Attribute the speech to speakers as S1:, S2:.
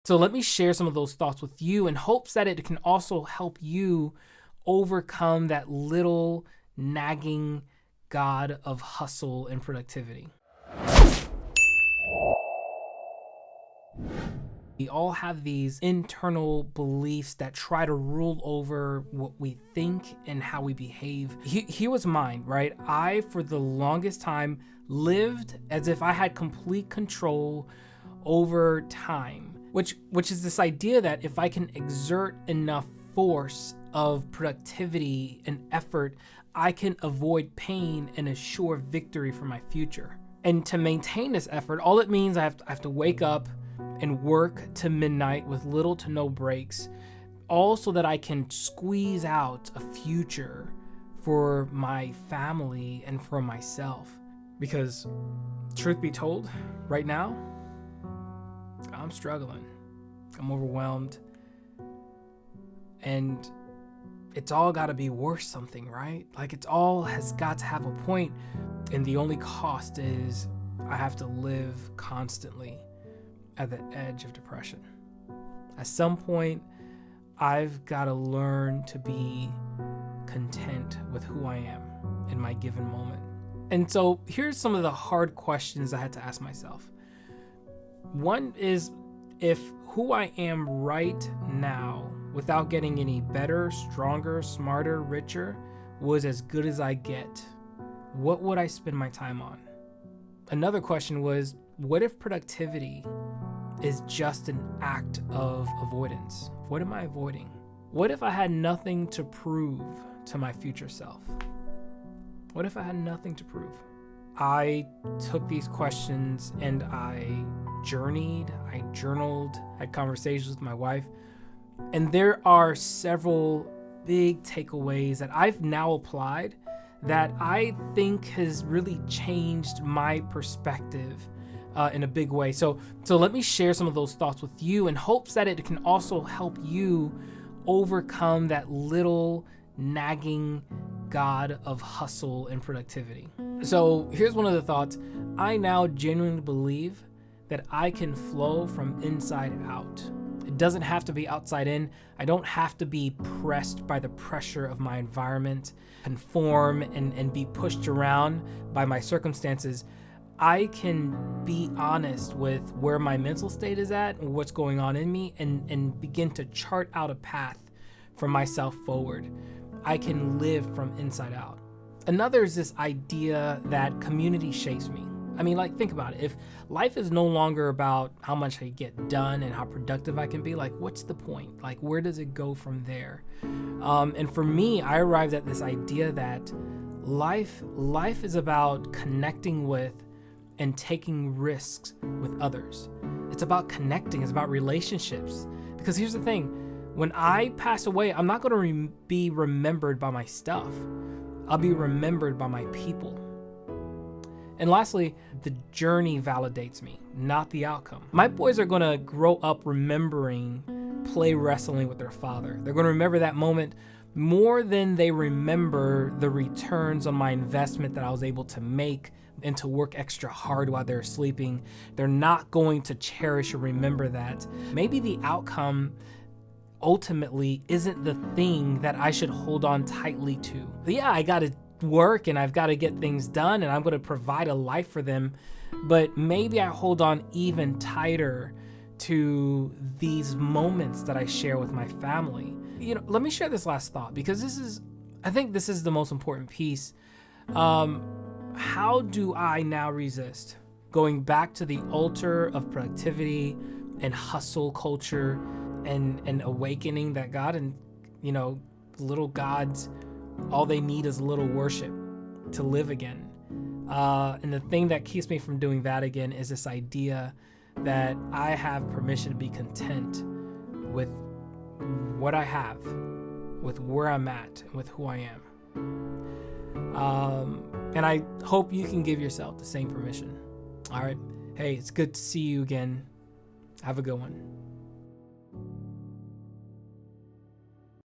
S1: So let me share some of those thoughts with you in hopes that it can also help you overcome that little nagging God of hustle and productivity. We all have these internal beliefs that try to rule over what we think and how we behave. Here was mine, right? I, for the longest time, lived as if I had complete control over time, which is this idea that if I can exert enough force of productivity and effort, I can avoid pain and assure victory for my future. And to maintain this effort, all it means I have to wake up and work to midnight with little to no breaks, all so that I can squeeze out a future for my family and for myself. Because truth be told, right now, I'm struggling. I'm overwhelmed. And it's all got to be worth something, right? Like it's all has got to have a point, and the only cost is I have to live constantly at the edge of depression. At some point, I've got to learn to be content with who I am in my given moment. And so here's some of the hard questions I had to ask myself. One is, if who I am right now, without getting any better, stronger, smarter, richer, was as good as I get, what would I spend my time on? Another question was, what if productivity is just an act of avoidance? What am I avoiding? What if I had nothing to prove to my future self? What if I had nothing to prove? I took these questions and I journeyed, I journaled, had conversations with my wife, and there are several big takeaways that I've now applied that I think has really changed my perspective in a big way. So let me share some of those thoughts with you in hopes that it can also help you overcome that little nagging God of hustle and productivity. So here's one of the thoughts. I now genuinely believe that I can flow from inside out. It doesn't have to be outside in. I don't have to be pressed by the pressure of my environment, conform and be pushed around by my circumstances. I can be honest with where my mental state is at and what's going on in me, and begin to chart out a path for myself forward. I can live from inside out. Another is this idea that community shapes me. I mean, like, think about it. If life is no longer about how much I get done and how productive I can be, like, what's the point? Like, where does it go from there? And for me, I arrived at this idea that life is about connecting with and taking risks with others. It's about connecting. It's about relationships. Because here's the thing. When I pass away, I'm not going to be remembered by my stuff. I'll be remembered by my people. And lastly, the journey validates me, not the outcome. My boys are going to grow up remembering play wrestling with their father. They're going to remember that moment more than they remember the returns on my investment that I was able to make and to work extra hard while they're sleeping. They're not going to cherish or remember that. Maybe the outcome ultimately isn't the thing that I should hold on tightly to. But yeah, I got to work and I've got to get things done and I'm going to provide a life for them. But maybe I hold on even tighter to these moments that I share with my family. You know, let me share this last thought, because I think this is the most important piece. How do I now resist going back to the altar of productivity and hustle culture and awakening that God and, little gods, all they need is a little worship to live again. And the thing that keeps me from doing that again is this idea that I have permission to be content with what I have, with where I'm at, and with who I am. And I hope you can give yourself the same permission. All right. Hey, it's good to see you again. Have a good one.